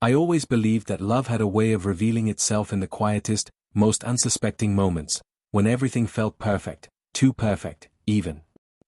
I always believed that love had a way of revealing itself in the quietest, most unsuspecting moments, when everything felt perfect, too perfect, even.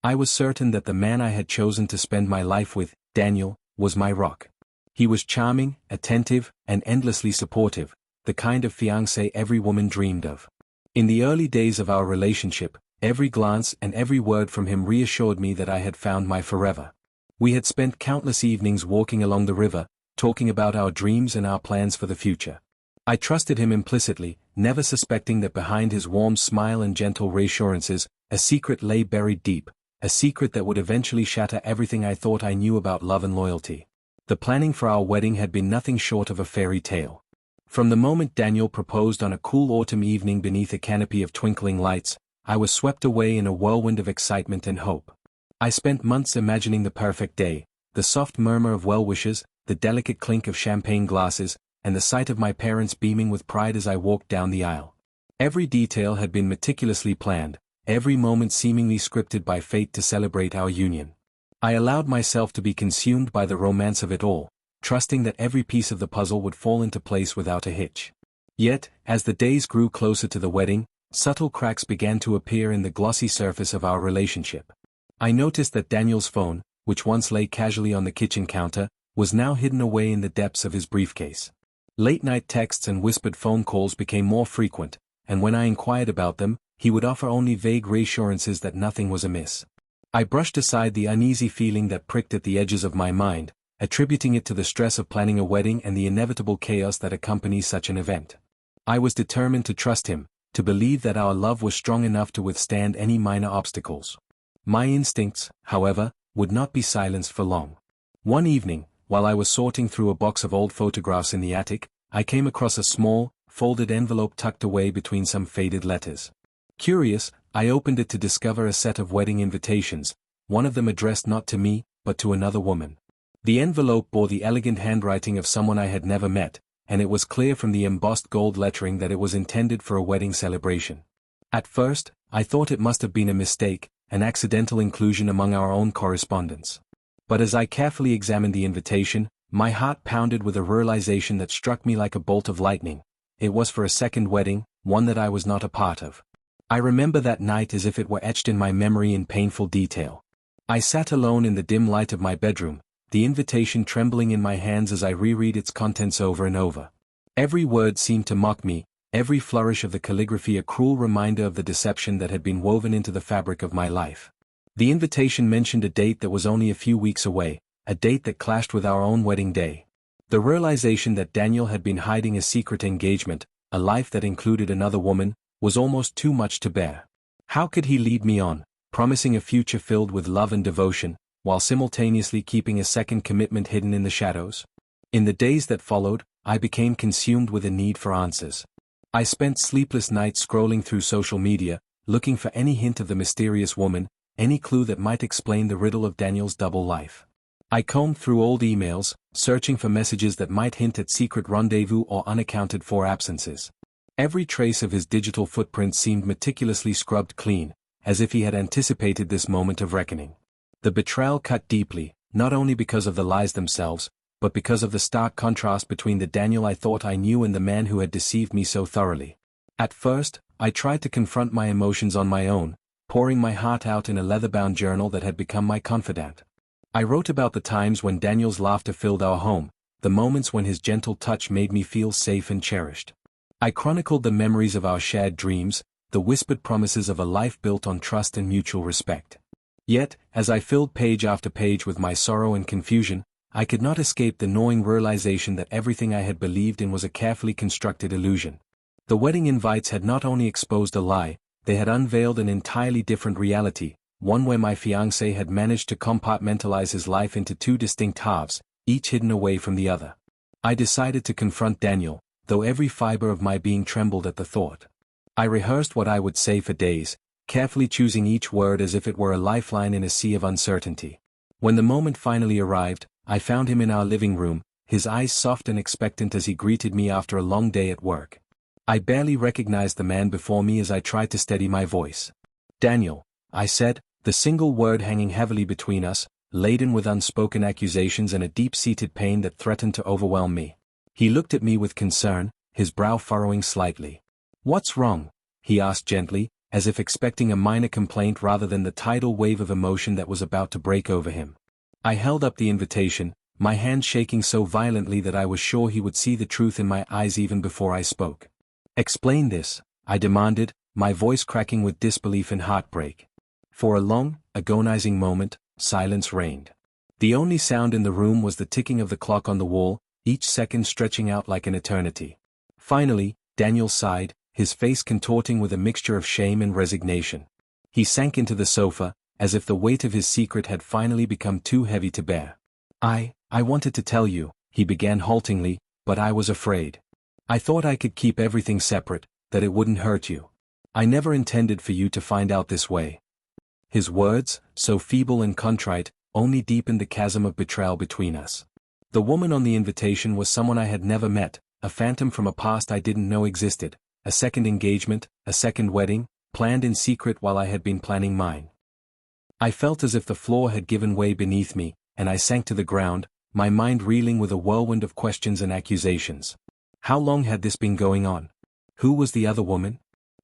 I was certain that the man I had chosen to spend my life with, Daniel, was my rock. He was charming, attentive, and endlessly supportive, the kind of fiancé every woman dreamed of. In the early days of our relationship, every glance and every word from him reassured me that I had found my forever. We had spent countless evenings walking along the river, talking about our dreams and our plans for the future. I trusted him implicitly, never suspecting that behind his warm smile and gentle reassurances, a secret lay buried deep, a secret that would eventually shatter everything I thought I knew about love and loyalty. The planning for our wedding had been nothing short of a fairy tale. From the moment Daniel proposed on a cool autumn evening beneath a canopy of twinkling lights, I was swept away in a whirlwind of excitement and hope. I spent months imagining the perfect day, the soft murmur of well-wishes, the delicate clink of champagne glasses, and the sight of my parents beaming with pride as I walked down the aisle. Every detail had been meticulously planned, every moment seemingly scripted by fate to celebrate our union. I allowed myself to be consumed by the romance of it all, trusting that every piece of the puzzle would fall into place without a hitch. Yet, as the days grew closer to the wedding, subtle cracks began to appear in the glossy surface of our relationship. I noticed that Daniel's phone, which once lay casually on the kitchen counter, was now hidden away in the depths of his briefcase. Late-night texts and whispered phone calls became more frequent, and when I inquired about them, he would offer only vague reassurances that nothing was amiss. I brushed aside the uneasy feeling that pricked at the edges of my mind, attributing it to the stress of planning a wedding and the inevitable chaos that accompanies such an event. I was determined to trust him, to believe that our love was strong enough to withstand any minor obstacles. My instincts, however, would not be silenced for long. One evening, while I was sorting through a box of old photographs in the attic, I came across a small, folded envelope tucked away between some faded letters. Curious, I opened it to discover a set of wedding invitations, one of them addressed not to me, but to another woman. The envelope bore the elegant handwriting of someone I had never met, and it was clear from the embossed gold lettering that it was intended for a wedding celebration. At first, I thought it must have been a mistake, an accidental inclusion among our own correspondence. But as I carefully examined the invitation, my heart pounded with a realization that struck me like a bolt of lightning. It was for a second wedding, one that I was not a part of. I remember that night as if it were etched in my memory in painful detail. I sat alone in the dim light of my bedroom, the invitation trembling in my hands as I reread its contents over and over. Every word seemed to mock me, every flourish of the calligraphy a cruel reminder of the deception that had been woven into the fabric of my life. The invitation mentioned a date that was only a few weeks away, a date that clashed with our own wedding day. The realization that Daniel had been hiding a secret engagement, a life that included another woman, was almost too much to bear. How could he lead me on, promising a future filled with love and devotion, while simultaneously keeping a second commitment hidden in the shadows? In the days that followed, I became consumed with a need for answers. I spent sleepless nights scrolling through social media, looking for any hint of the mysterious woman, any clue that might explain the riddle of Daniel's double life. I combed through old emails, searching for messages that might hint at secret rendezvous or unaccounted-for absences. Every trace of his digital footprint seemed meticulously scrubbed clean, as if he had anticipated this moment of reckoning. The betrayal cut deeply, not only because of the lies themselves, but because of the stark contrast between the Daniel I thought I knew and the man who had deceived me so thoroughly. At first, I tried to confront my emotions on my own, pouring my heart out in a leather-bound journal that had become my confidant. I wrote about the times when Daniel's laughter filled our home, the moments when his gentle touch made me feel safe and cherished. I chronicled the memories of our shared dreams, the whispered promises of a life built on trust and mutual respect. Yet, as I filled page after page with my sorrow and confusion, I could not escape the gnawing realization that everything I had believed in was a carefully constructed illusion. The wedding invites had not only exposed a lie, they had unveiled an entirely different reality, one where my fiancé had managed to compartmentalize his life into two distinct halves, each hidden away from the other. I decided to confront Daniel, though every fiber of my being trembled at the thought. I rehearsed what I would say for days, carefully choosing each word as if it were a lifeline in a sea of uncertainty. When the moment finally arrived, I found him in our living room, his eyes soft and expectant as he greeted me after a long day at work. I barely recognized the man before me as I tried to steady my voice. "Daniel," I said, the single word hanging heavily between us, laden with unspoken accusations and a deep-seated pain that threatened to overwhelm me. He looked at me with concern, his brow furrowing slightly. "What's wrong?" he asked gently, as if expecting a minor complaint rather than the tidal wave of emotion that was about to break over him. I held up the invitation, my hand shaking so violently that I was sure he would see the truth in my eyes even before I spoke. "Explain this," I demanded, my voice cracking with disbelief and heartbreak. For a long, agonizing moment, silence reigned. The only sound in the room was the ticking of the clock on the wall, each second stretching out like an eternity. Finally, Daniel sighed, his face contorting with a mixture of shame and resignation. He sank into the sofa, as if the weight of his secret had finally become too heavy to bear. I wanted to tell you," he began haltingly, "but I was afraid. I thought I could keep everything separate, that it wouldn't hurt you. I never intended for you to find out this way." His words, so feeble and contrite, only deepened the chasm of betrayal between us. The woman on the invitation was someone I had never met, a phantom from a past I didn't know existed, a second engagement, a second wedding, planned in secret while I had been planning mine. I felt as if the floor had given way beneath me, and I sank to the ground, my mind reeling with a whirlwind of questions and accusations. How long had this been going on? Who was the other woman?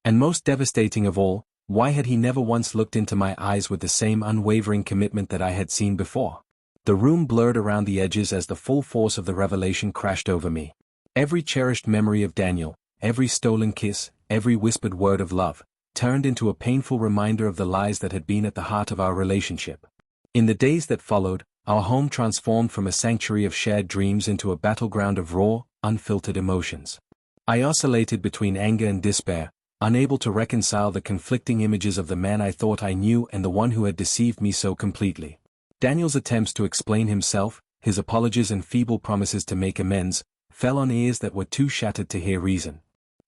And most devastating of all, why had he never once looked into my eyes with the same unwavering commitment that I had seen before? The room blurred around the edges as the full force of the revelation crashed over me. Every cherished memory of Daniel, every stolen kiss, every whispered word of love, turned into a painful reminder of the lies that had been at the heart of our relationship. In the days that followed, our home transformed from a sanctuary of shared dreams into a battleground of raw, unfiltered emotions. I oscillated between anger and despair, unable to reconcile the conflicting images of the man I thought I knew and the one who had deceived me so completely. Daniel's attempts to explain himself, his apologies and feeble promises to make amends, fell on ears that were too shattered to hear reason.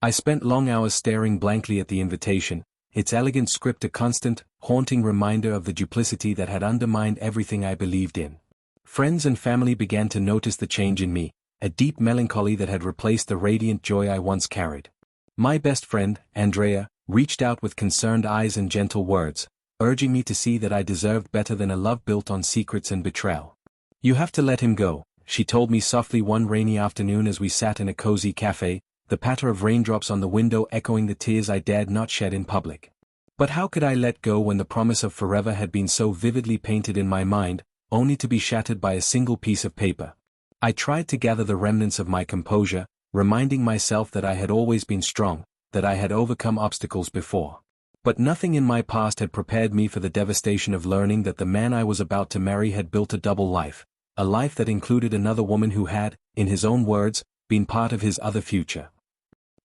I spent long hours staring blankly at the invitation, its elegant script a constant, haunting reminder of the duplicity that had undermined everything I believed in. Friends and family began to notice the change in me, a deep melancholy that had replaced the radiant joy I once carried. My best friend, Andrea, reached out with concerned eyes and gentle words, urging me to see that I deserved better than a love built on secrets and betrayal. "You have to let him go," she told me softly one rainy afternoon as we sat in a cozy cafe, the patter of raindrops on the window echoing the tears I dared not shed in public. But how could I let go when the promise of forever had been so vividly painted in my mind, only to be shattered by a single piece of paper? I tried to gather the remnants of my composure, reminding myself that I had always been strong, that I had overcome obstacles before. But nothing in my past had prepared me for the devastation of learning that the man I was about to marry had built a double life, a life that included another woman who had, in his own words, been part of his other future.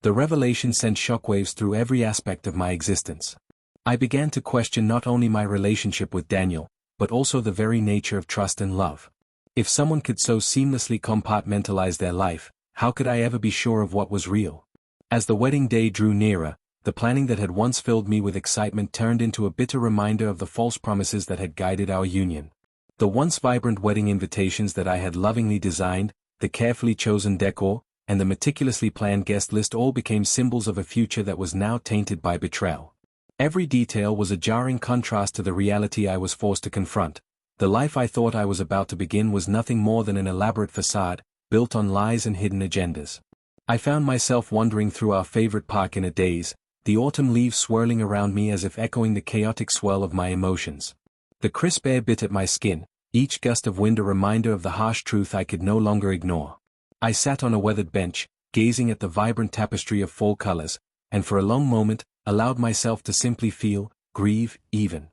The revelation sent shockwaves through every aspect of my existence. I began to question not only my relationship with Daniel, but also the very nature of trust and love. If someone could so seamlessly compartmentalize their life, how could I ever be sure of what was real? As the wedding day drew nearer, the planning that had once filled me with excitement turned into a bitter reminder of the false promises that had guided our union. The once vibrant wedding invitations that I had lovingly designed, the carefully chosen decor, and the meticulously planned guest list all became symbols of a future that was now tainted by betrayal. Every detail was a jarring contrast to the reality I was forced to confront. The life I thought I was about to begin was nothing more than an elaborate facade, built on lies and hidden agendas. I found myself wandering through our favorite park in a daze, the autumn leaves swirling around me as if echoing the chaotic swirl of my emotions. The crisp air bit at my skin, each gust of wind a reminder of the harsh truth I could no longer ignore. I sat on a weathered bench, gazing at the vibrant tapestry of fall colors, and for a long moment, allowed myself to simply feel, grieve, even.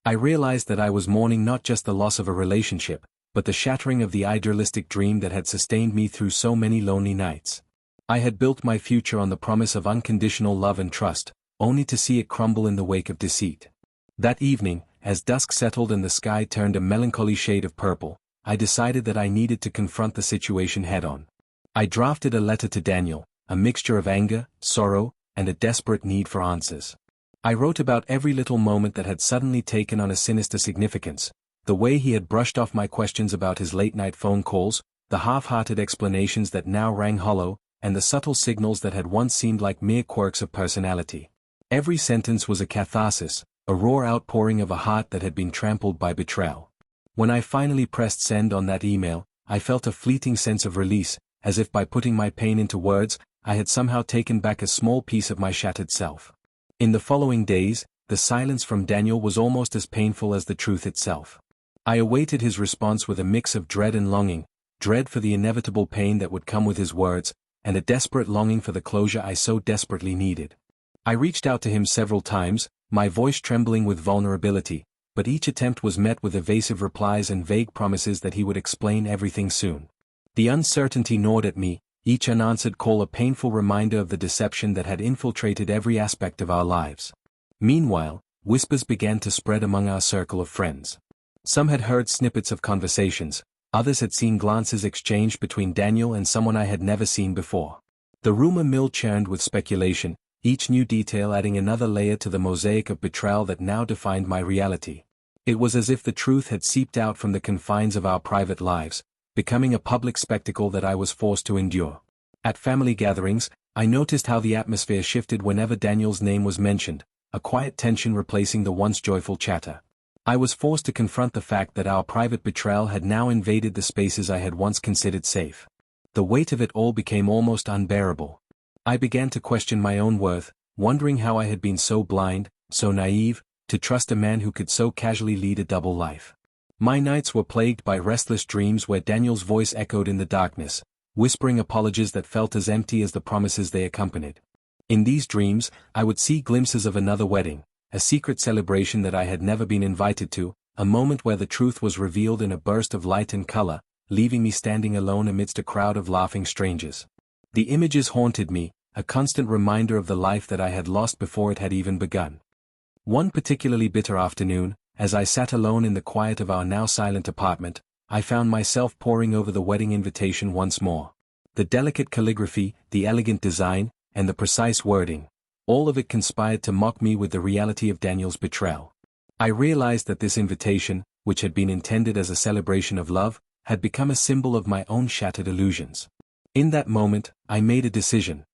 I realized that I was mourning not just the loss of a relationship, but the shattering of the idealistic dream that had sustained me through so many lonely nights. I had built my future on the promise of unconditional love and trust, only to see it crumble in the wake of deceit. That evening, as dusk settled and the sky turned a melancholy shade of purple, I decided that I needed to confront the situation head-on. I drafted a letter to Daniel, a mixture of anger, sorrow, and a desperate need for answers. I wrote about every little moment that had suddenly taken on a sinister significance, the way he had brushed off my questions about his late-night phone calls, the half-hearted explanations that now rang hollow, and the subtle signals that had once seemed like mere quirks of personality. Every sentence was a catharsis, a raw outpouring of a heart that had been trampled by betrayal. When I finally pressed send on that email, I felt a fleeting sense of release, as if by putting my pain into words, I had somehow taken back a small piece of my shattered self. In the following days, the silence from Daniel was almost as painful as the truth itself. I awaited his response with a mix of dread and longing, dread for the inevitable pain that would come with his words, and a desperate longing for the closure I so desperately needed. I reached out to him several times, my voice trembling with vulnerability, but each attempt was met with evasive replies and vague promises that he would explain everything soon. The uncertainty gnawed at me, each unanswered call a painful reminder of the deception that had infiltrated every aspect of our lives. Meanwhile, whispers began to spread among our circle of friends. Some had heard snippets of conversations, others had seen glances exchanged between Daniel and someone I had never seen before. The rumor mill churned with speculation, each new detail adding another layer to the mosaic of betrayal that now defined my reality. It was as if the truth had seeped out from the confines of our private lives, becoming a public spectacle that I was forced to endure. At family gatherings, I noticed how the atmosphere shifted whenever Daniel's name was mentioned, a quiet tension replacing the once joyful chatter. I was forced to confront the fact that our private betrayal had now invaded the spaces I had once considered safe. The weight of it all became almost unbearable. I began to question my own worth, wondering how I had been so blind, so naive, to trust a man who could so casually lead a double life. My nights were plagued by restless dreams where Daniel's voice echoed in the darkness, whispering apologies that felt as empty as the promises they accompanied. In these dreams, I would see glimpses of another wedding, a secret celebration that I had never been invited to, a moment where the truth was revealed in a burst of light and color, leaving me standing alone amidst a crowd of laughing strangers. The images haunted me, a constant reminder of the life that I had lost before it had even begun. One particularly bitter afternoon, as I sat alone in the quiet of our now silent apartment, I found myself poring over the wedding invitation once more. The delicate calligraphy, the elegant design, and the precise wording, all of it conspired to mock me with the reality of Daniel's betrayal. I realized that this invitation, which had been intended as a celebration of love, had become a symbol of my own shattered illusions. In that moment, I made a decision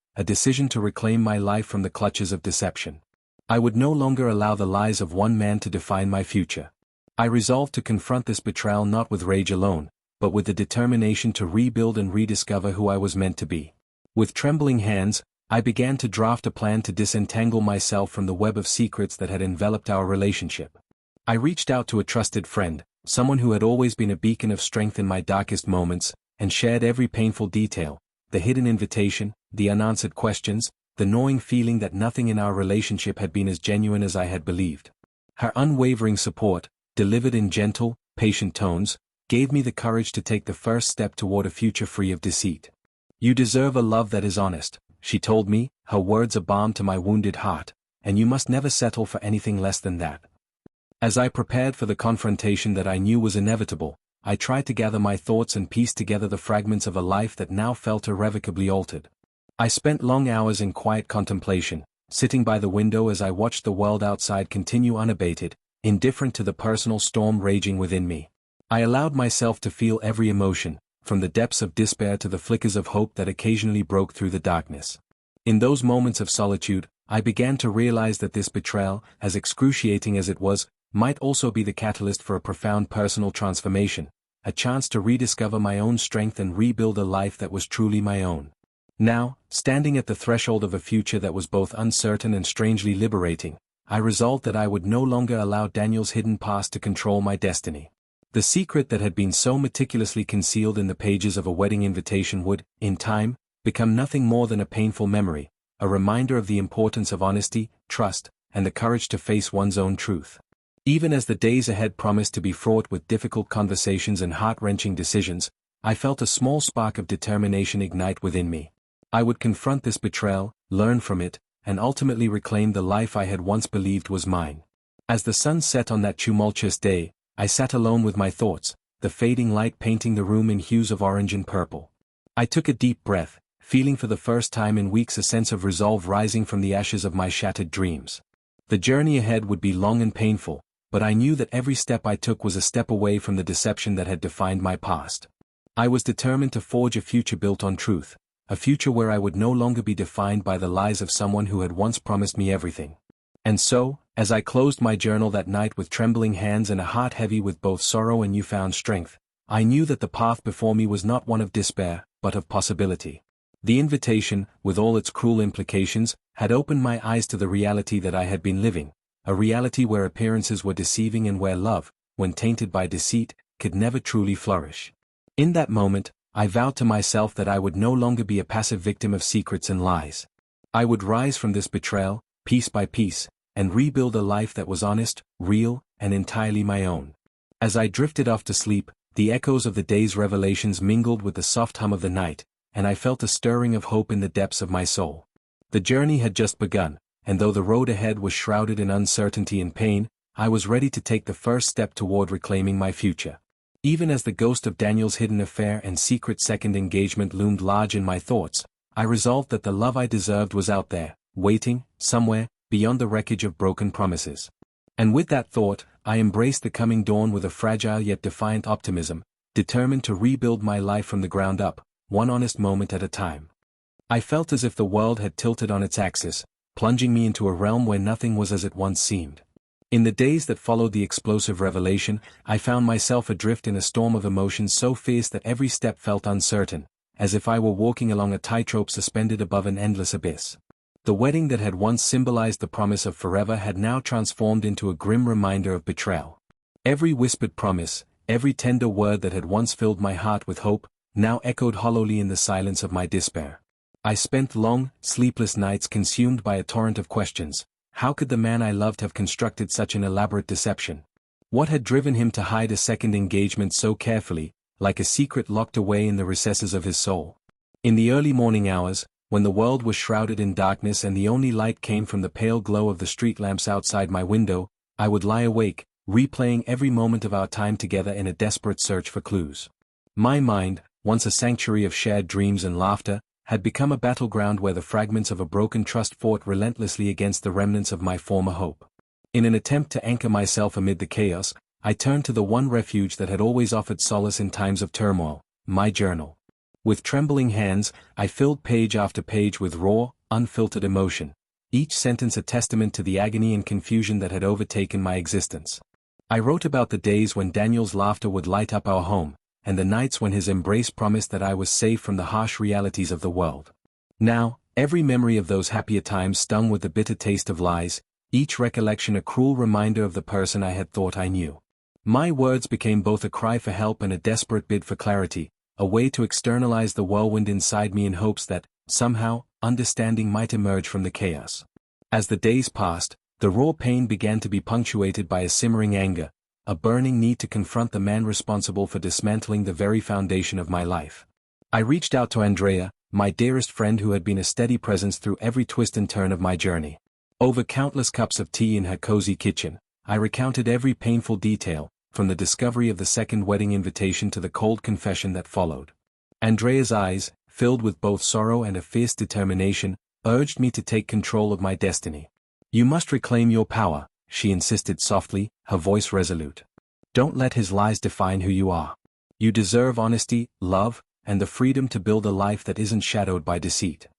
to reclaim my life from the clutches of deception. I would no longer allow the lies of one man to define my future. I resolved to confront this betrayal not with rage alone, but with the determination to rebuild and rediscover who I was meant to be. With trembling hands, I began to draft a plan to disentangle myself from the web of secrets that had enveloped our relationship. I reached out to a trusted friend, someone who had always been a beacon of strength in my darkest moments, and shared every painful detail, the hidden invitation, the unanswered questions, the gnawing feeling that nothing in our relationship had been as genuine as I had believed. Her unwavering support, delivered in gentle, patient tones, gave me the courage to take the first step toward a future free of deceit. "You deserve a love that is honest," she told me, her words a balm to my wounded heart, "and you must never settle for anything less than that." As I prepared for the confrontation that I knew was inevitable, I tried to gather my thoughts and piece together the fragments of a life that now felt irrevocably altered. I spent long hours in quiet contemplation, sitting by the window as I watched the world outside continue unabated, indifferent to the personal storm raging within me. I allowed myself to feel every emotion, from the depths of despair to the flickers of hope that occasionally broke through the darkness. In those moments of solitude, I began to realize that this betrayal, as excruciating as it was, might also be the catalyst for a profound personal transformation, a chance to rediscover my own strength and rebuild a life that was truly my own. Now, standing at the threshold of a future that was both uncertain and strangely liberating, I resolved that I would no longer allow Daniel's hidden past to control my destiny. The secret that had been so meticulously concealed in the pages of a wedding invitation would, in time, become nothing more than a painful memory, a reminder of the importance of honesty, trust, and the courage to face one's own truth. Even as the days ahead promised to be fraught with difficult conversations and heart-wrenching decisions, I felt a small spark of determination ignite within me. I would confront this betrayal, learn from it, and ultimately reclaim the life I had once believed was mine. As the sun set on that tumultuous day, I sat alone with my thoughts, the fading light painting the room in hues of orange and purple. I took a deep breath, feeling for the first time in weeks a sense of resolve rising from the ashes of my shattered dreams. The journey ahead would be long and painful, but I knew that every step I took was a step away from the deception that had defined my past. I was determined to forge a future built on truth, a future where I would no longer be defined by the lies of someone who had once promised me everything. And so, as I closed my journal that night with trembling hands and a heart heavy with both sorrow and newfound strength, I knew that the path before me was not one of despair, but of possibility. The invitation, with all its cruel implications, had opened my eyes to the reality that I had been living, a reality where appearances were deceiving and where love, when tainted by deceit, could never truly flourish. In that moment, I vowed to myself that I would no longer be a passive victim of secrets and lies. I would rise from this betrayal, piece by piece, and rebuild a life that was honest, real, and entirely my own. As I drifted off to sleep, the echoes of the day's revelations mingled with the soft hum of the night, and I felt a stirring of hope in the depths of my soul. The journey had just begun, and though the road ahead was shrouded in uncertainty and pain, I was ready to take the first step toward reclaiming my future. Even as the ghost of Daniel's hidden affair and secret second engagement loomed large in my thoughts, I resolved that the love I deserved was out there, waiting, somewhere, beyond the wreckage of broken promises. And with that thought, I embraced the coming dawn with a fragile yet defiant optimism, determined to rebuild my life from the ground up, one honest moment at a time. I felt as if the world had tilted on its axis, plunging me into a realm where nothing was as it once seemed. In the days that followed the explosive revelation, I found myself adrift in a storm of emotions so fierce that every step felt uncertain, as if I were walking along a tightrope suspended above an endless abyss. The wedding that had once symbolized the promise of forever had now transformed into a grim reminder of betrayal. Every whispered promise, every tender word that had once filled my heart with hope, now echoed hollowly in the silence of my despair. I spent long, sleepless nights consumed by a torrent of questions. How could the man I loved have constructed such an elaborate deception? What had driven him to hide a second engagement so carefully, like a secret locked away in the recesses of his soul? In the early morning hours, when the world was shrouded in darkness and the only light came from the pale glow of the street lamps outside my window, I would lie awake, replaying every moment of our time together in a desperate search for clues. My mind, once a sanctuary of shared dreams and laughter, had become a battleground where the fragments of a broken trust fought relentlessly against the remnants of my former hope. In an attempt to anchor myself amid the chaos, I turned to the one refuge that had always offered solace in times of turmoil, my journal. With trembling hands, I filled page after page with raw, unfiltered emotion, each sentence a testament to the agony and confusion that had overtaken my existence. I wrote about the days when Daniel's laughter would light up our home, and the nights when his embrace promised that I was safe from the harsh realities of the world. Now, every memory of those happier times stung with the bitter taste of lies, each recollection a cruel reminder of the person I had thought I knew. My words became both a cry for help and a desperate bid for clarity, a way to externalize the whirlwind inside me in hopes that, somehow, understanding might emerge from the chaos. As the days passed, the raw pain began to be punctuated by a simmering anger, a burning need to confront the man responsible for dismantling the very foundation of my life. I reached out to Andrea, my dearest friend who had been a steady presence through every twist and turn of my journey. Over countless cups of tea in her cozy kitchen, I recounted every painful detail, from the discovery of the second wedding invitation to the cold confession that followed. Andrea's eyes, filled with both sorrow and a fierce determination, urged me to take control of my destiny. "You must reclaim your power," she insisted softly, her voice resolute. "Don't let his lies define who you are. You deserve honesty, love, and the freedom to build a life that isn't shadowed by deceit."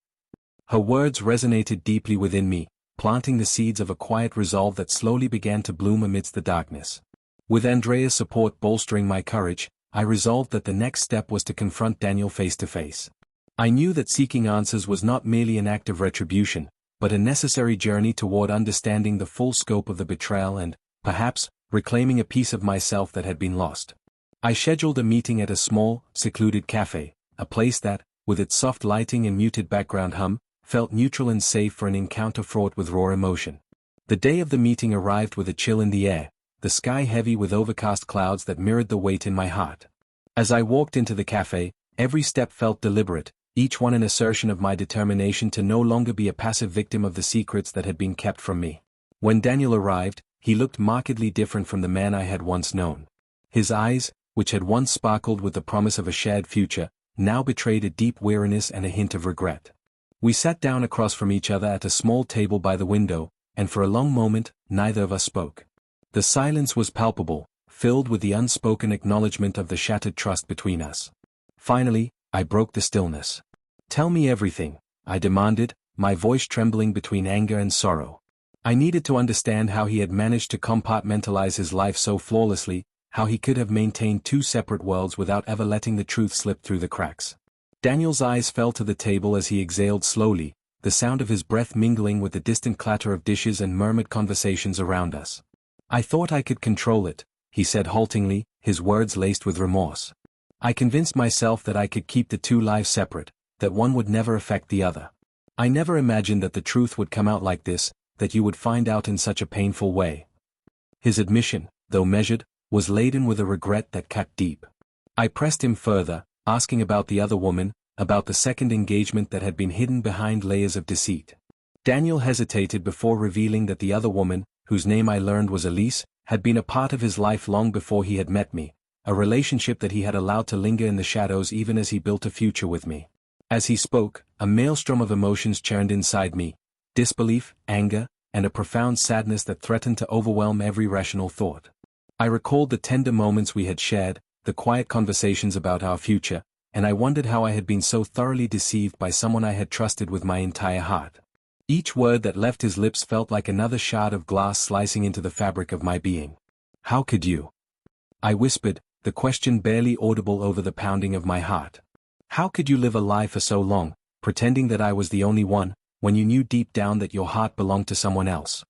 Her words resonated deeply within me, planting the seeds of a quiet resolve that slowly began to bloom amidst the darkness. With Andrea's support bolstering my courage, I resolved that the next step was to confront Daniel face to face. I knew that seeking answers was not merely an act of retribution, but a necessary journey toward understanding the full scope of the betrayal and, perhaps, reclaiming a piece of myself that had been lost. I scheduled a meeting at a small, secluded cafe, a place that, with its soft lighting and muted background hum, felt neutral and safe for an encounter fraught with raw emotion. The day of the meeting arrived with a chill in the air, the sky heavy with overcast clouds that mirrored the weight in my heart. As I walked into the cafe, every step felt deliberate, each one an assertion of my determination to no longer be a passive victim of the secrets that had been kept from me. When Daniel arrived, he looked markedly different from the man I had once known. His eyes, which had once sparkled with the promise of a shared future, now betrayed a deep weariness and a hint of regret. We sat down across from each other at a small table by the window, and for a long moment, neither of us spoke. The silence was palpable, filled with the unspoken acknowledgement of the shattered trust between us. Finally, I broke the stillness. "Tell me everything," I demanded, my voice trembling between anger and sorrow. I needed to understand how he had managed to compartmentalize his life so flawlessly, how he could have maintained two separate worlds without ever letting the truth slip through the cracks. Daniel's eyes fell to the table as he exhaled slowly, the sound of his breath mingling with the distant clatter of dishes and murmured conversations around us. "I thought I could control it," he said haltingly, his words laced with remorse. "I convinced myself that I could keep the two lives separate, that one would never affect the other. I never imagined that the truth would come out like this, that you would find out in such a painful way." His admission, though measured, was laden with a regret that cut deep. I pressed him further, asking about the other woman, about the second engagement that had been hidden behind layers of deceit. Daniel hesitated before revealing that the other woman, whose name I learned was Elise, had been a part of his life long before he had met me, a relationship that he had allowed to linger in the shadows even as he built a future with me. As he spoke, a maelstrom of emotions churned inside me: disbelief, anger, and a profound sadness that threatened to overwhelm every rational thought. I recalled the tender moments we had shared, the quiet conversations about our future, and I wondered how I had been so thoroughly deceived by someone I had trusted with my entire heart. Each word that left his lips felt like another shard of glass slicing into the fabric of my being. "How could you?" I whispered, the question barely audible over the pounding of my heart. "How could you live a lie for so long, pretending that I was the only one, when you knew deep down that your heart belonged to someone else?"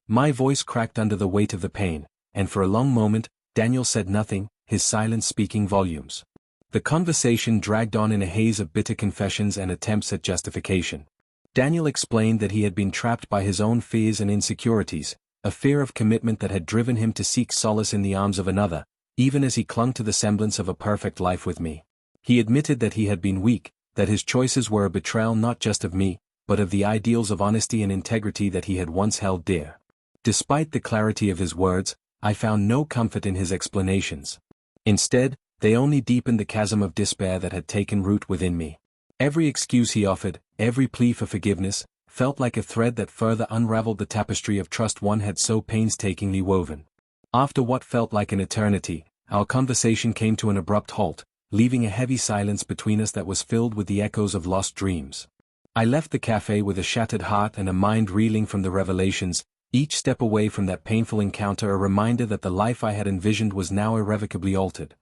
My voice cracked under the weight of the pain, and for a long moment, Daniel said nothing, his silence speaking volumes. The conversation dragged on in a haze of bitter confessions and attempts at justification. Daniel explained that he had been trapped by his own fears and insecurities, a fear of commitment that had driven him to seek solace in the arms of another, even as he clung to the semblance of a perfect life with me. He admitted that he had been weak, that his choices were a betrayal not just of me, but of the ideals of honesty and integrity that he had once held dear. Despite the clarity of his words, I found no comfort in his explanations. Instead, they only deepened the chasm of despair that had taken root within me. Every excuse he offered, every plea for forgiveness, felt like a thread that further unraveled the tapestry of trust one had so painstakingly woven. After what felt like an eternity, our conversation came to an abrupt halt, leaving a heavy silence between us that was filled with the echoes of lost dreams. I left the cafe with a shattered heart and a mind reeling from the revelations, each step away from that painful encounter a reminder that the life I had envisioned was now irrevocably altered.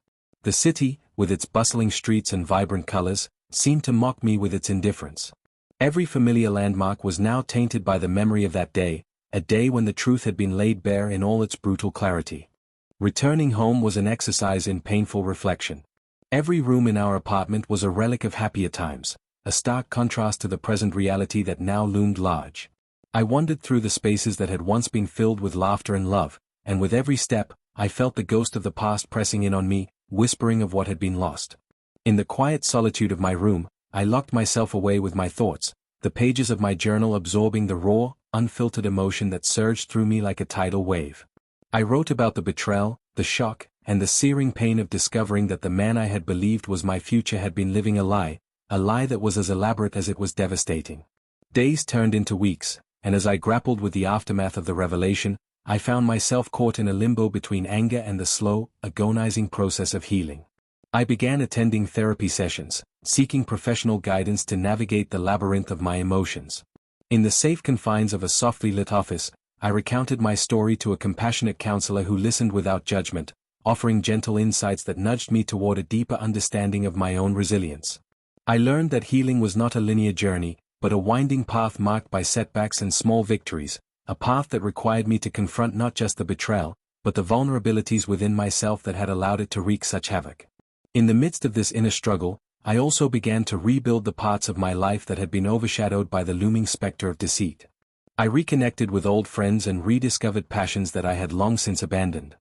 The city, with its bustling streets and vibrant colors, seemed to mock me with its indifference. Every familiar landmark was now tainted by the memory of that day, a day when the truth had been laid bare in all its brutal clarity. Returning home was an exercise in painful reflection. Every room in our apartment was a relic of happier times, a stark contrast to the present reality that now loomed large. I wandered through the spaces that had once been filled with laughter and love, and with every step, I felt the ghost of the past pressing in on me, whispering of what had been lost. In the quiet solitude of my room, I locked myself away with my thoughts, the pages of my journal absorbing the raw, unfiltered emotion that surged through me like a tidal wave. I wrote about the betrayal, the shock, and the searing pain of discovering that the man I had believed was my future had been living a lie that was as elaborate as it was devastating. Days turned into weeks, and as I grappled with the aftermath of the revelation, I found myself caught in a limbo between anger and the slow, agonizing process of healing. I began attending therapy sessions, seeking professional guidance to navigate the labyrinth of my emotions. In the safe confines of a softly lit office, I recounted my story to a compassionate counselor who listened without judgment, offering gentle insights that nudged me toward a deeper understanding of my own resilience. I learned that healing was not a linear journey, but a winding path marked by setbacks and small victories, a path that required me to confront not just the betrayal, but the vulnerabilities within myself that had allowed it to wreak such havoc. In the midst of this inner struggle, I also began to rebuild the parts of my life that had been overshadowed by the looming specter of deceit. I reconnected with old friends and rediscovered passions that I had long since abandoned.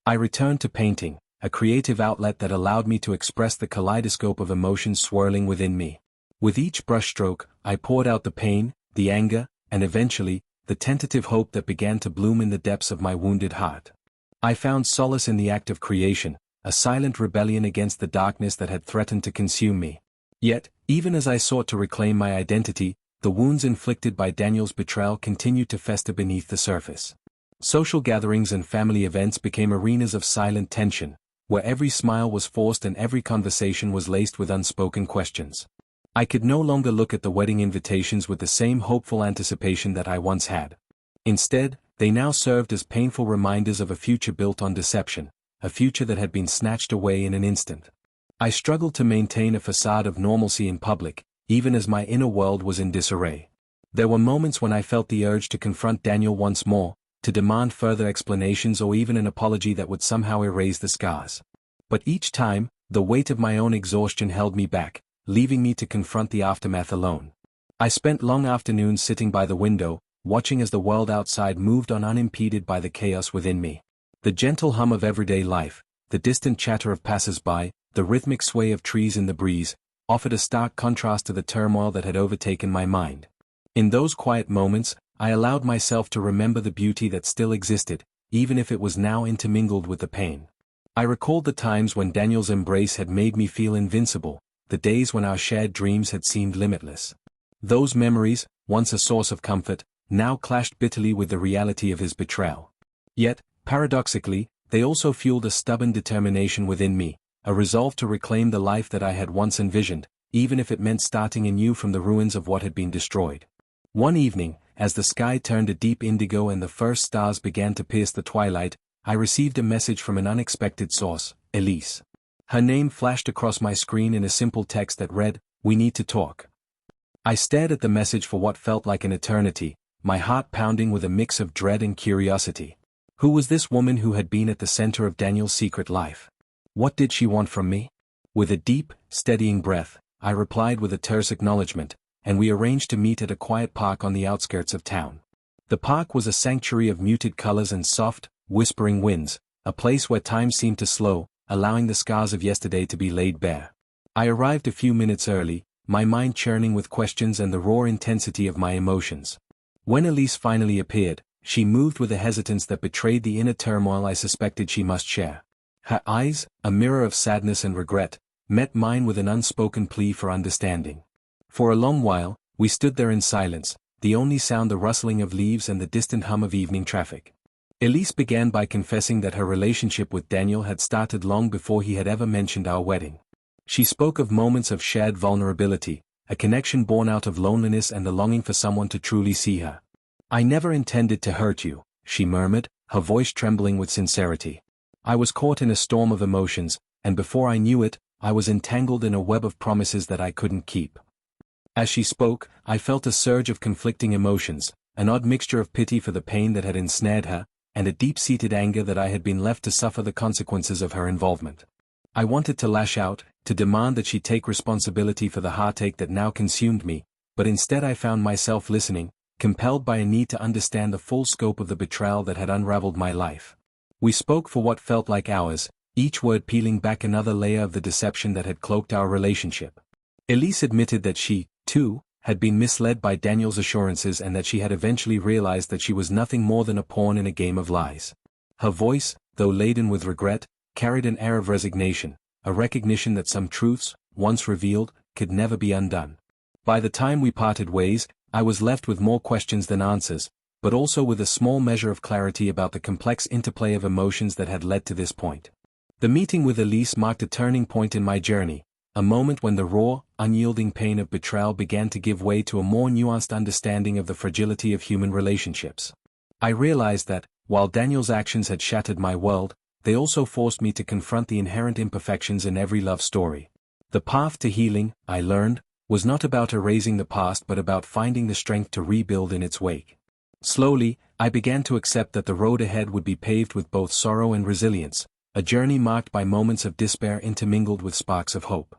I returned to painting, a creative outlet that allowed me to express the kaleidoscope of emotions swirling within me. With each brushstroke, I poured out the pain, the anger, and eventually, the tentative hope that began to bloom in the depths of my wounded heart. I found solace in the act of creation, a silent rebellion against the darkness that had threatened to consume me. Yet, even as I sought to reclaim my identity, the wounds inflicted by Daniel's betrayal continued to fester beneath the surface. Social gatherings and family events became arenas of silent tension, where every smile was forced and every conversation was laced with unspoken questions. I could no longer look at the wedding invitations with the same hopeful anticipation that I once had. Instead, they now served as painful reminders of a future built on deception, a future that had been snatched away in an instant. I struggled to maintain a facade of normalcy in public, even as my inner world was in disarray. There were moments when I felt the urge to confront Daniel once more, to demand further explanations or even an apology that would somehow erase the scars. But each time, the weight of my own exhaustion held me back, leaving me to confront the aftermath alone. I spent long afternoons sitting by the window, watching as the world outside moved on unimpeded by the chaos within me. The gentle hum of everyday life, the distant chatter of passers-by, the rhythmic sway of trees in the breeze, offered a stark contrast to the turmoil that had overtaken my mind. In those quiet moments, I allowed myself to remember the beauty that still existed, even if it was now intermingled with the pain. I recalled the times when Daniel's embrace had made me feel invincible, the days when our shared dreams had seemed limitless. Those memories, once a source of comfort, now clashed bitterly with the reality of his betrayal. Yet, paradoxically, they also fueled a stubborn determination within me, a resolve to reclaim the life that I had once envisioned, even if it meant starting anew from the ruins of what had been destroyed. One evening, as the sky turned a deep indigo and the first stars began to pierce the twilight, I received a message from an unexpected source, Elise. Her name flashed across my screen in a simple text that read, "We need to talk." I stared at the message for what felt like an eternity, my heart pounding with a mix of dread and curiosity. Who was this woman who had been at the center of Daniel's secret life? What did she want from me? With a deep, steadying breath, I replied with a terse acknowledgement, and we arranged to meet at a quiet park on the outskirts of town. The park was a sanctuary of muted colors and soft, whispering winds, a place where time seemed to slow, allowing the scars of yesterday to be laid bare. I arrived a few minutes early, my mind churning with questions and the raw intensity of my emotions. When Elise finally appeared, she moved with a hesitance that betrayed the inner turmoil I suspected she must share. Her eyes, a mirror of sadness and regret, met mine with an unspoken plea for understanding. For a long while, we stood there in silence, the only sound the rustling of leaves and the distant hum of evening traffic. Elise began by confessing that her relationship with Daniel had started long before he had ever mentioned our wedding. She spoke of moments of shared vulnerability, a connection born out of loneliness and the longing for someone to truly see her. "I never intended to hurt you," she murmured, her voice trembling with sincerity. I was caught in a storm of emotions, and before I knew it, I was entangled in a web of promises that I couldn't keep. As she spoke, I felt a surge of conflicting emotions, an odd mixture of pity for the pain that had ensnared her, and a deep-seated anger that I had been left to suffer the consequences of her involvement. I wanted to lash out, to demand that she take responsibility for the heartache that now consumed me, but instead I found myself listening, compelled by a need to understand the full scope of the betrayal that had unraveled my life. We spoke for what felt like hours, each word peeling back another layer of the deception that had cloaked our relationship. Elise admitted that she, too, had been misled by Daniel's assurances and that she had eventually realized that she was nothing more than a pawn in a game of lies. Her voice, though laden with regret, carried an air of resignation, a recognition that some truths, once revealed, could never be undone. By the time we parted ways, I was left with more questions than answers, but also with a small measure of clarity about the complex interplay of emotions that had led to this point. The meeting with Elise marked a turning point in my journey, a moment when the raw, unyielding pain of betrayal began to give way to a more nuanced understanding of the fragility of human relationships. I realized that, while Daniel's actions had shattered my world, they also forced me to confront the inherent imperfections in every love story. The path to healing, I learned, was not about erasing the past but about finding the strength to rebuild in its wake. Slowly, I began to accept that the road ahead would be paved with both sorrow and resilience, a journey marked by moments of despair intermingled with sparks of hope.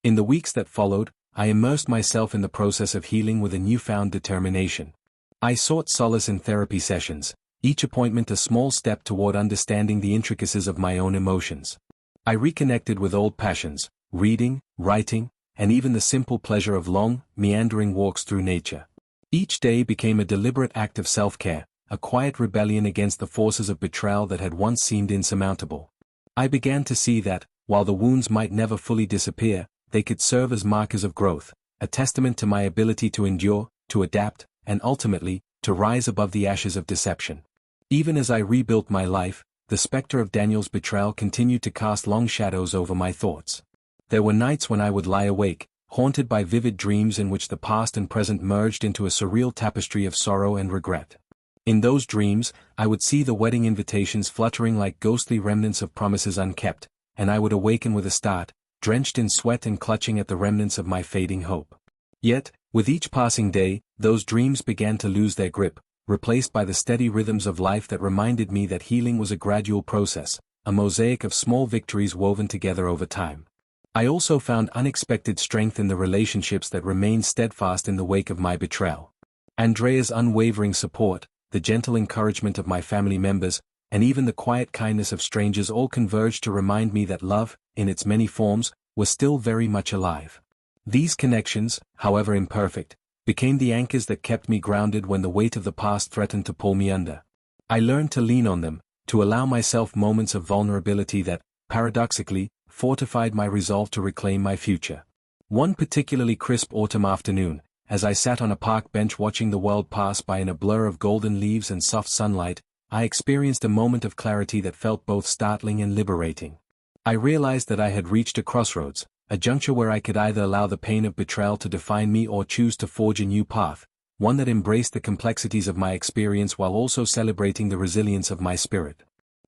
In the weeks that followed, I immersed myself in the process of healing with a newfound determination. I sought solace in therapy sessions, each appointment a small step toward understanding the intricacies of my own emotions. I reconnected with old passions, reading, writing, and even the simple pleasure of long, meandering walks through nature. Each day became a deliberate act of self-care, a quiet rebellion against the forces of betrayal that had once seemed insurmountable. I began to see that, while the wounds might never fully disappear, they could serve as markers of growth, a testament to my ability to endure, to adapt, and ultimately, to rise above the ashes of deception. Even as I rebuilt my life, the specter of Daniel's betrayal continued to cast long shadows over my thoughts. There were nights when I would lie awake, haunted by vivid dreams in which the past and present merged into a surreal tapestry of sorrow and regret. In those dreams, I would see the wedding invitations fluttering like ghostly remnants of promises unkept, and I would awaken with a start, drenched in sweat and clutching at the remnants of my fading hope. Yet, with each passing day, those dreams began to lose their grip, replaced by the steady rhythms of life that reminded me that healing was a gradual process, a mosaic of small victories woven together over time. I also found unexpected strength in the relationships that remained steadfast in the wake of my betrayal. Andrea's unwavering support, the gentle encouragement of my family members, and even the quiet kindness of strangers all converged to remind me that love, in its many forms, was still very much alive. These connections, however imperfect, became the anchors that kept me grounded when the weight of the past threatened to pull me under. I learned to lean on them, to allow myself moments of vulnerability that, paradoxically, fortified my resolve to reclaim my future. One particularly crisp autumn afternoon, as I sat on a park bench watching the world pass by in a blur of golden leaves and soft sunlight, I experienced a moment of clarity that felt both startling and liberating. I realized that I had reached a crossroads, a juncture where I could either allow the pain of betrayal to define me or choose to forge a new path, one that embraced the complexities of my experience while also celebrating the resilience of my spirit.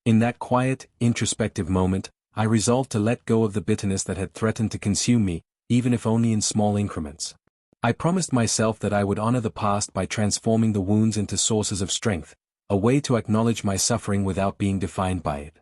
In that quiet, introspective moment, I resolved to let go of the bitterness that had threatened to consume me, even if only in small increments. I promised myself that I would honor the past by transforming the wounds into sources of strength, a way to acknowledge my suffering without being defined by it.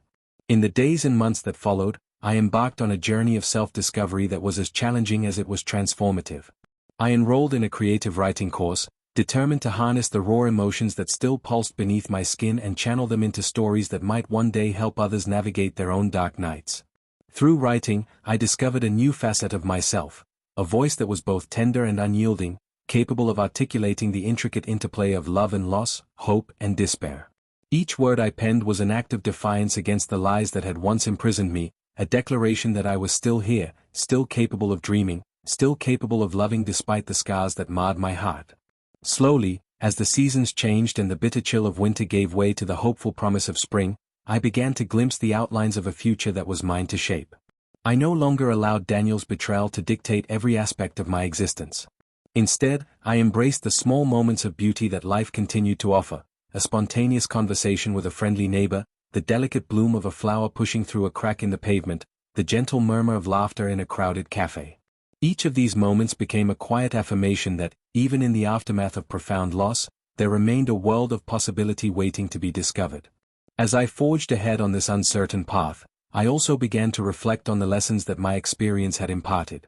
In the days and months that followed, I embarked on a journey of self-discovery that was as challenging as it was transformative. I enrolled in a creative writing course, determined to harness the raw emotions that still pulsed beneath my skin and channel them into stories that might one day help others navigate their own dark nights. Through writing, I discovered a new facet of myself, a voice that was both tender and unyielding, capable of articulating the intricate interplay of love and loss, hope and despair. Each word I penned was an act of defiance against the lies that had once imprisoned me, a declaration that I was still here, still capable of dreaming, still capable of loving despite the scars that marred my heart. Slowly, as the seasons changed and the bitter chill of winter gave way to the hopeful promise of spring, I began to glimpse the outlines of a future that was mine to shape. I no longer allowed Daniel's betrayal to dictate every aspect of my existence. Instead, I embraced the small moments of beauty that life continued to offer, a spontaneous conversation with a friendly neighbor, the delicate bloom of a flower pushing through a crack in the pavement, the gentle murmur of laughter in a crowded cafe. Each of these moments became a quiet affirmation that, even in the aftermath of profound loss, there remained a world of possibility waiting to be discovered. As I forged ahead on this uncertain path, I also began to reflect on the lessons that my experience had imparted.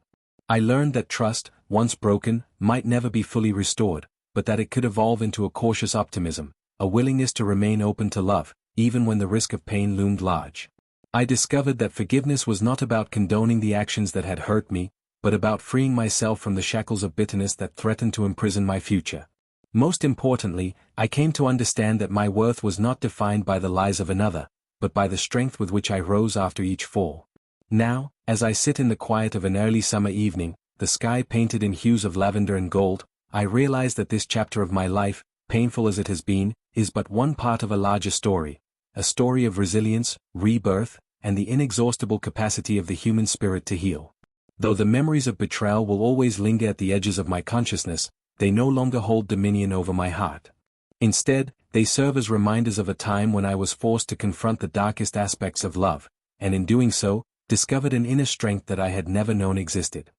I learned that trust, once broken, might never be fully restored, but that it could evolve into a cautious optimism, a willingness to remain open to love, even when the risk of pain loomed large. I discovered that forgiveness was not about condoning the actions that had hurt me, but about freeing myself from the shackles of bitterness that threatened to imprison my future. Most importantly, I came to understand that my worth was not defined by the lies of another, but by the strength with which I rose after each fall. Now, as I sit in the quiet of an early summer evening, the sky painted in hues of lavender and gold, I realize that this chapter of my life, painful as it has been, is but one part of a larger story, a story of resilience, rebirth, and the inexhaustible capacity of the human spirit to heal. Though the memories of betrayal will always linger at the edges of my consciousness, they no longer hold dominion over my heart. Instead, they serve as reminders of a time when I was forced to confront the darkest aspects of love, and in doing so, discovered an inner strength that I had never known existed.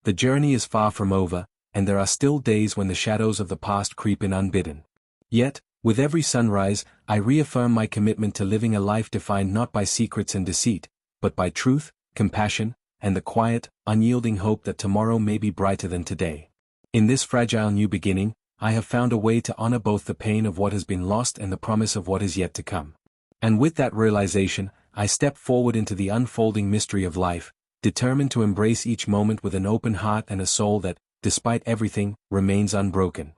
The journey is far from over, and there are still days when the shadows of the past creep in unbidden. Yet, with every sunrise, I reaffirm my commitment to living a life defined not by secrets and deceit, but by truth, compassion, and the quiet, unyielding hope that tomorrow may be brighter than today. In this fragile new beginning, I have found a way to honor both the pain of what has been lost and the promise of what is yet to come. And with that realization, I step forward into the unfolding mystery of life, determined to embrace each moment with an open heart and a soul that, despite everything, remains unbroken.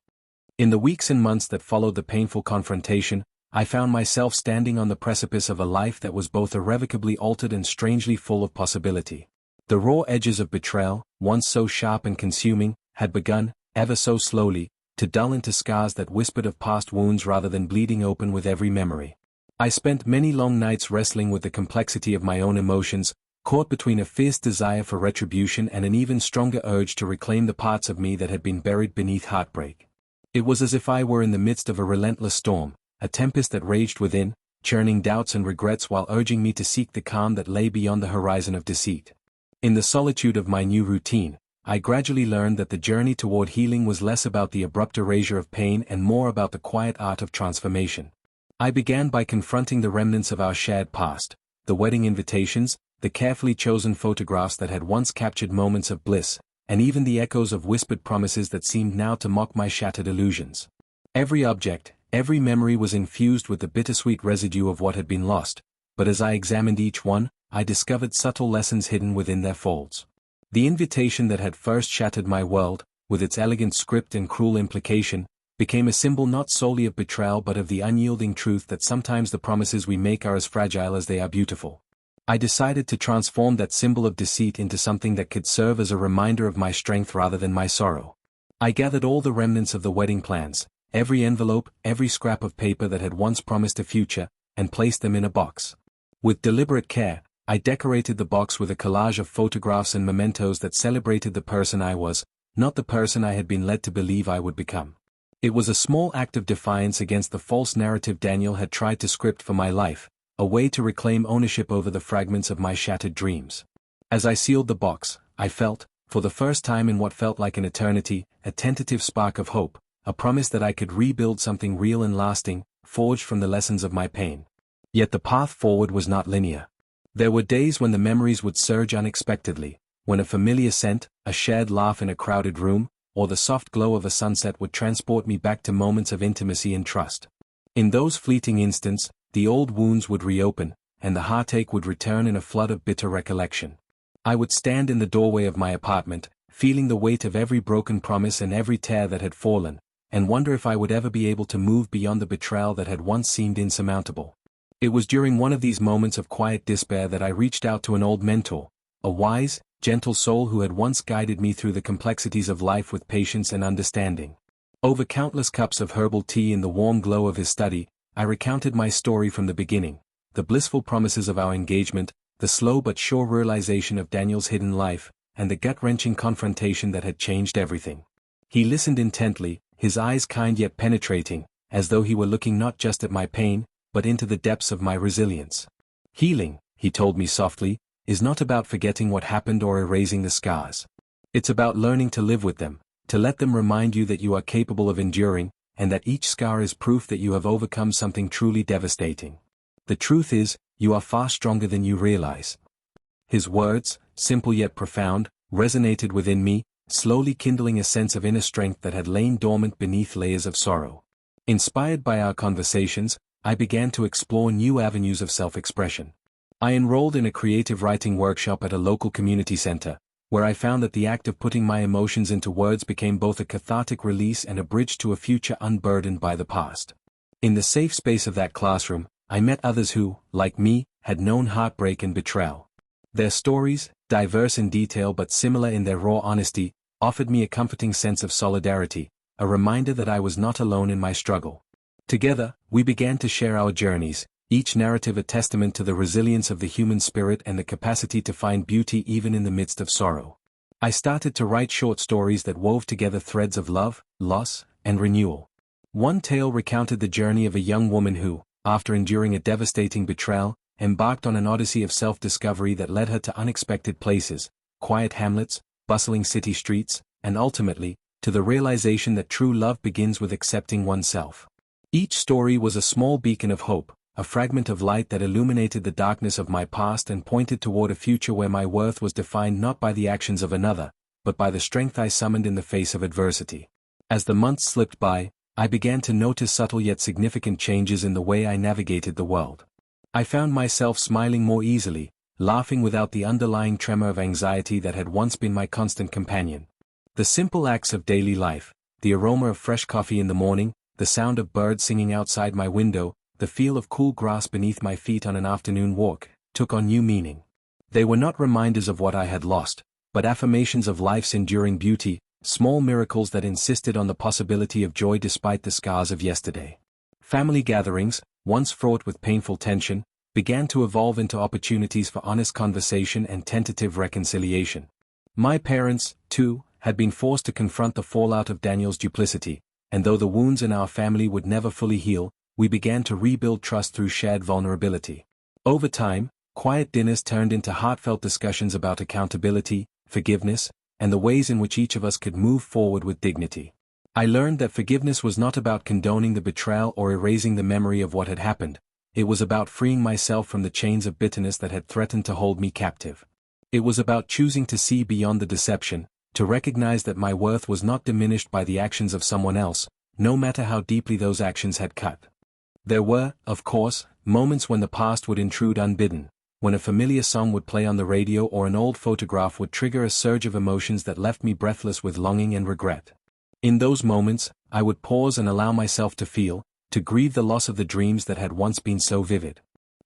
In the weeks and months that followed the painful confrontation, I found myself standing on the precipice of a life that was both irrevocably altered and strangely full of possibility. The raw edges of betrayal, once so sharp and consuming, had begun, ever so slowly, to dull into scars that whispered of past wounds rather than bleeding open with every memory. I spent many long nights wrestling with the complexity of my own emotions, caught between a fierce desire for retribution and an even stronger urge to reclaim the parts of me that had been buried beneath heartbreak. It was as if I were in the midst of a relentless storm, a tempest that raged within, churning doubts and regrets while urging me to seek the calm that lay beyond the horizon of deceit. In the solitude of my new routine, I gradually learned that the journey toward healing was less about the abrupt erasure of pain and more about the quiet art of transformation. I began by confronting the remnants of our shared past, the wedding invitations, the carefully chosen photographs that had once captured moments of bliss, and even the echoes of whispered promises that seemed now to mock my shattered illusions. Every object, every memory was infused with the bittersweet residue of what had been lost, but as I examined each one, I discovered subtle lessons hidden within their folds. The invitation that had first shattered my world, with its elegant script and cruel implication, became a symbol not solely of betrayal but of the unyielding truth that sometimes the promises we make are as fragile as they are beautiful. I decided to transform that symbol of deceit into something that could serve as a reminder of my strength rather than my sorrow. I gathered all the remnants of the wedding plans, every envelope, every scrap of paper that had once promised a future, and placed them in a box. With deliberate care, I decorated the box with a collage of photographs and mementos that celebrated the person I was, not the person I had been led to believe I would become. It was a small act of defiance against the false narrative Daniel had tried to script for my life, a way to reclaim ownership over the fragments of my shattered dreams. As I sealed the box, I felt, for the first time in what felt like an eternity, a tentative spark of hope, a promise that I could rebuild something real and lasting, forged from the lessons of my pain. Yet the path forward was not linear. There were days when the memories would surge unexpectedly, when a familiar scent, a shared laugh in a crowded room, or the soft glow of a sunset would transport me back to moments of intimacy and trust. In those fleeting instants, the old wounds would reopen, and the heartache would return in a flood of bitter recollection. I would stand in the doorway of my apartment, feeling the weight of every broken promise and every tear that had fallen, and wonder if I would ever be able to move beyond the betrayal that had once seemed insurmountable. It was during one of these moments of quiet despair that I reached out to an old mentor, a wise, gentle soul who had once guided me through the complexities of life with patience and understanding. Over countless cups of herbal tea in the warm glow of his study, I recounted my story from the beginning, the blissful promises of our engagement, the slow but sure realization of Daniel's hidden life, and the gut-wrenching confrontation that had changed everything. He listened intently, his eyes kind yet penetrating, as though he were looking not just at my pain, but into the depths of my resilience. Healing, he told me softly, is not about forgetting what happened or erasing the scars. It's about learning to live with them, to let them remind you that you are capable of enduring, and that each scar is proof that you have overcome something truly devastating. The truth is, you are far stronger than you realize. His words, simple yet profound, resonated within me, slowly kindling a sense of inner strength that had lain dormant beneath layers of sorrow. Inspired by our conversations, I began to explore new avenues of self-expression. I enrolled in a creative writing workshop at a local community center, where I found that the act of putting my emotions into words became both a cathartic release and a bridge to a future unburdened by the past. In the safe space of that classroom, I met others who, like me, had known heartbreak and betrayal. Their stories, diverse in detail but similar in their raw honesty, offered me a comforting sense of solidarity, a reminder that I was not alone in my struggle. Together, we began to share our journeys, each narrative a testament to the resilience of the human spirit and the capacity to find beauty even in the midst of sorrow. I started to write short stories that wove together threads of love, loss, and renewal. One tale recounted the journey of a young woman who, after enduring a devastating betrayal, embarked on an odyssey of self-discovery that led her to unexpected places, quiet hamlets, bustling city streets, and ultimately, to the realization that true love begins with accepting oneself. Each story was a small beacon of hope, a fragment of light that illuminated the darkness of my past and pointed toward a future where my worth was defined not by the actions of another, but by the strength I summoned in the face of adversity. As the months slipped by, I began to notice subtle yet significant changes in the way I navigated the world. I found myself smiling more easily, laughing without the underlying tremor of anxiety that had once been my constant companion. The simple acts of daily life, the aroma of fresh coffee in the morning, the sound of birds singing outside my window, the feel of cool grass beneath my feet on an afternoon walk, took on new meaning. They were not reminders of what I had lost, but affirmations of life's enduring beauty, small miracles that insisted on the possibility of joy despite the scars of yesterday. Family gatherings, once fraught with painful tension, began to evolve into opportunities for honest conversation and tentative reconciliation. My parents, too, had been forced to confront the fallout of Daniel's duplicity, and though the wounds in our family would never fully heal, we began to rebuild trust through shared vulnerability. Over time, Quiet dinners turned into heartfelt discussions about accountability, forgiveness, and the ways in which each of us could move forward with dignity. I learned that forgiveness was not about condoning the betrayal or erasing the memory of what had happened. It was about freeing myself from the chains of bitterness that had threatened to hold me captive. It was about choosing to see beyond the deception, to recognize that my worth was not diminished by the actions of someone else, no matter how deeply those actions had cut. There were, of course, moments when the past would intrude unbidden, when a familiar song would play on the radio or an old photograph would trigger a surge of emotions that left me breathless with longing and regret. In those moments, I would pause and allow myself to feel, to grieve the loss of the dreams that had once been so vivid.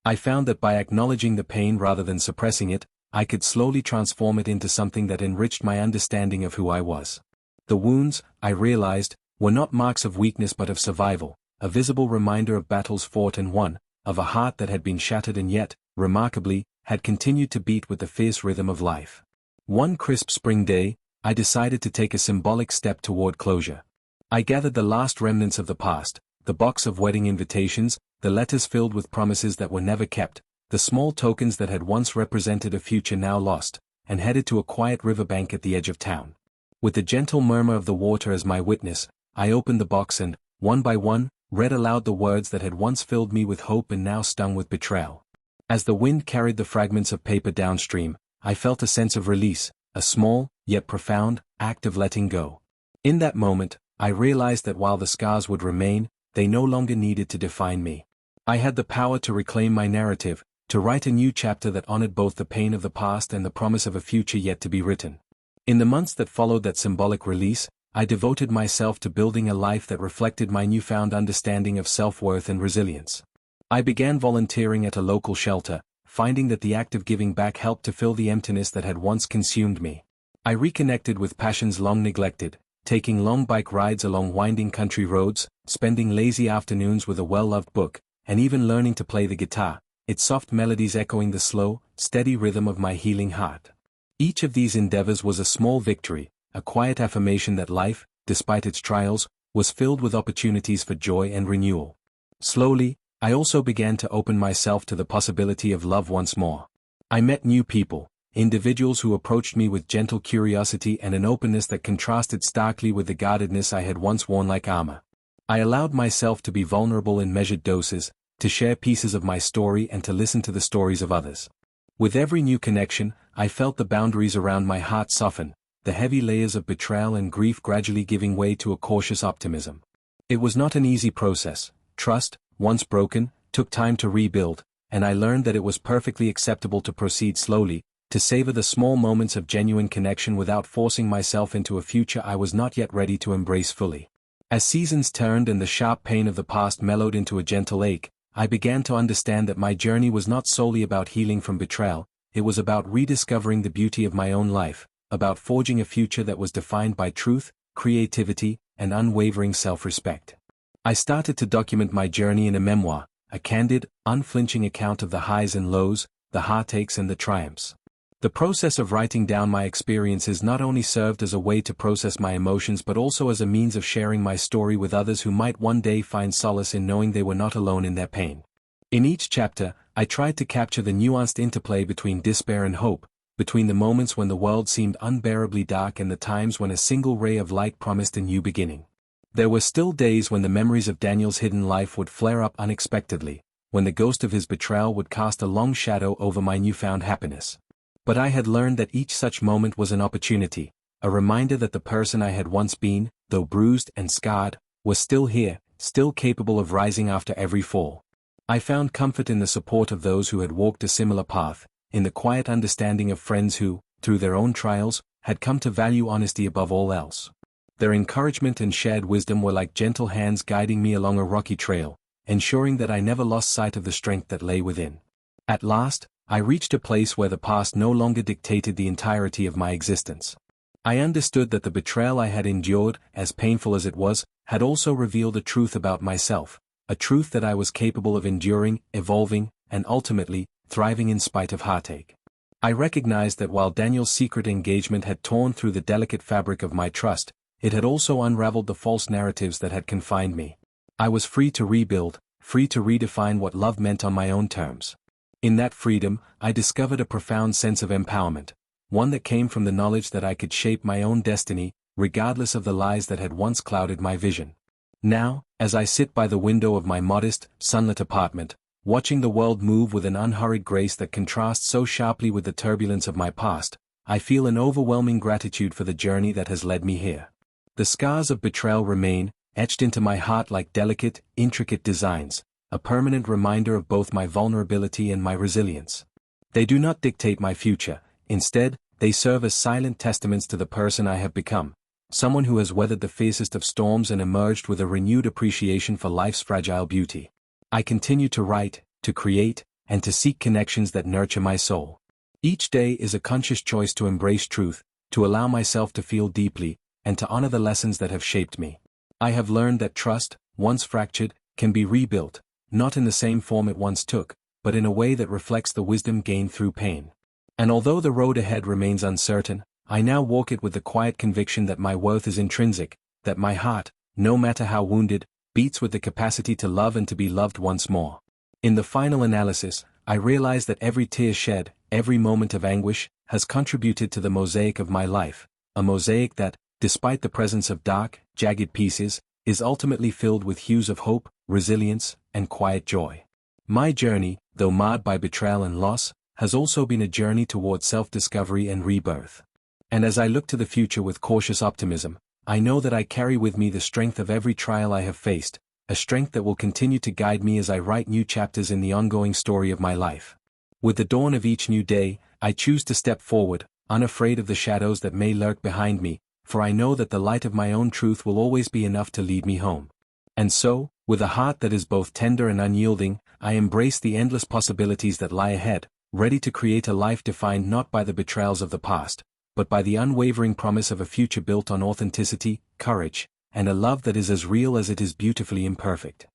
I found that by acknowledging the pain rather than suppressing it, I could slowly transform it into something that enriched my understanding of who I was. The wounds, I realized, were not marks of weakness but of survival, a visible reminder of battles fought and won, of a heart that had been shattered and yet, remarkably, had continued to beat with the fierce rhythm of life. One crisp spring day, I decided to take a symbolic step toward closure. I gathered the last remnants of the past, the box of wedding invitations, the letters filled with promises that were never kept, the small tokens that had once represented a future now lost, and headed to a quiet riverbank at the edge of town. With the gentle murmur of the water as my witness, I opened the box and, one by one, read aloud the words that had once filled me with hope and now stung with betrayal. As the wind carried the fragments of paper downstream, I felt a sense of release, a small, yet profound, act of letting go. In that moment, I realized that while the scars would remain, they no longer needed to define me. I had the power to reclaim my narrative, to write a new chapter that honored both the pain of the past and the promise of a future yet to be written. In the months that followed that symbolic release, I devoted myself to building a life that reflected my newfound understanding of self-worth and resilience. I began volunteering at a local shelter, finding that the act of giving back helped to fill the emptiness that had once consumed me. I reconnected with passions long neglected, taking long bike rides along winding country roads, spending lazy afternoons with a well-loved book, and even learning to play the guitar, its soft melodies echoing the slow, steady rhythm of my healing heart. Each of these endeavors was a small victory, a quiet affirmation that life, despite its trials, was filled with opportunities for joy and renewal. Slowly, I also began to open myself to the possibility of love once more. I met new people, individuals who approached me with gentle curiosity and an openness that contrasted starkly with the guardedness I had once worn like armor. I allowed myself to be vulnerable in measured doses, to share pieces of my story and to listen to the stories of others. With every new connection, I felt the boundaries around my heart soften, the heavy layers of betrayal and grief gradually giving way to a cautious optimism. It was not an easy process. Trust, once broken, took time to rebuild, and I learned that it was perfectly acceptable to proceed slowly, to savor the small moments of genuine connection without forcing myself into a future I was not yet ready to embrace fully. As seasons turned and the sharp pain of the past mellowed into a gentle ache, I began to understand that my journey was not solely about healing from betrayal, it was about rediscovering the beauty of my own life, about forging a future that was defined by truth, creativity, and unwavering self-respect. I started to document my journey in a memoir, a candid, unflinching account of the highs and lows, the heartaches and the triumphs. The process of writing down my experiences not only served as a way to process my emotions but also as a means of sharing my story with others who might one day find solace in knowing they were not alone in their pain. In each chapter, I tried to capture the nuanced interplay between despair and hope, between the moments when the world seemed unbearably dark and the times when a single ray of light promised a new beginning. There were still days when the memories of Daniel's hidden life would flare up unexpectedly, when the ghost of his betrayal would cast a long shadow over my newfound happiness. But I had learned that each such moment was an opportunity, a reminder that the person I had once been, though bruised and scarred, was still here, still capable of rising after every fall. I found comfort in the support of those who had walked a similar path, in the quiet understanding of friends who, through their own trials, had come to value honesty above all else. Their encouragement and shared wisdom were like gentle hands guiding me along a rocky trail, ensuring that I never lost sight of the strength that lay within. At last, I reached a place where the past no longer dictated the entirety of my existence. I understood that the betrayal I had endured, as painful as it was, had also revealed a truth about myself, a truth that I was capable of enduring, evolving, and ultimately, thriving in spite of heartache. I recognized that while Daniel's secret engagement had torn through the delicate fabric of my trust, it had also unraveled the false narratives that had confined me. I was free to rebuild, free to redefine what love meant on my own terms. In that freedom, I discovered a profound sense of empowerment, one that came from the knowledge that I could shape my own destiny, regardless of the lies that had once clouded my vision. Now, as I sit by the window of my modest, sunlit apartment, watching the world move with an unhurried grace that contrasts so sharply with the turbulence of my past, I feel an overwhelming gratitude for the journey that has led me here. The scars of betrayal remain, etched into my heart like delicate, intricate designs, a permanent reminder of both my vulnerability and my resilience. They do not dictate my future, instead, they serve as silent testaments to the person I have become, someone who has weathered the fiercest of storms and emerged with a renewed appreciation for life's fragile beauty. I continue to write, to create, and to seek connections that nurture my soul. Each day is a conscious choice to embrace truth, to allow myself to feel deeply, and to honor the lessons that have shaped me. I have learned that trust, once fractured, can be rebuilt, not in the same form it once took, but in a way that reflects the wisdom gained through pain. And although the road ahead remains uncertain, I now walk it with the quiet conviction that my worth is intrinsic, that my heart, no matter how wounded, beats with the capacity to love and to be loved once more. In the final analysis, I realize that every tear shed, every moment of anguish, has contributed to the mosaic of my life, a mosaic that, despite the presence of dark, jagged pieces, is ultimately filled with hues of hope, resilience, and quiet joy. My journey, though marred by betrayal and loss, has also been a journey toward self-discovery and rebirth. And as I look to the future with cautious optimism, I know that I carry with me the strength of every trial I have faced, a strength that will continue to guide me as I write new chapters in the ongoing story of my life. With the dawn of each new day, I choose to step forward, unafraid of the shadows that may lurk behind me, for I know that the light of my own truth will always be enough to lead me home. And so, with a heart that is both tender and unyielding, I embrace the endless possibilities that lie ahead, ready to create a life defined not by the betrayals of the past, but by the unwavering promise of a future built on authenticity, courage, and a love that is as real as it is beautifully imperfect.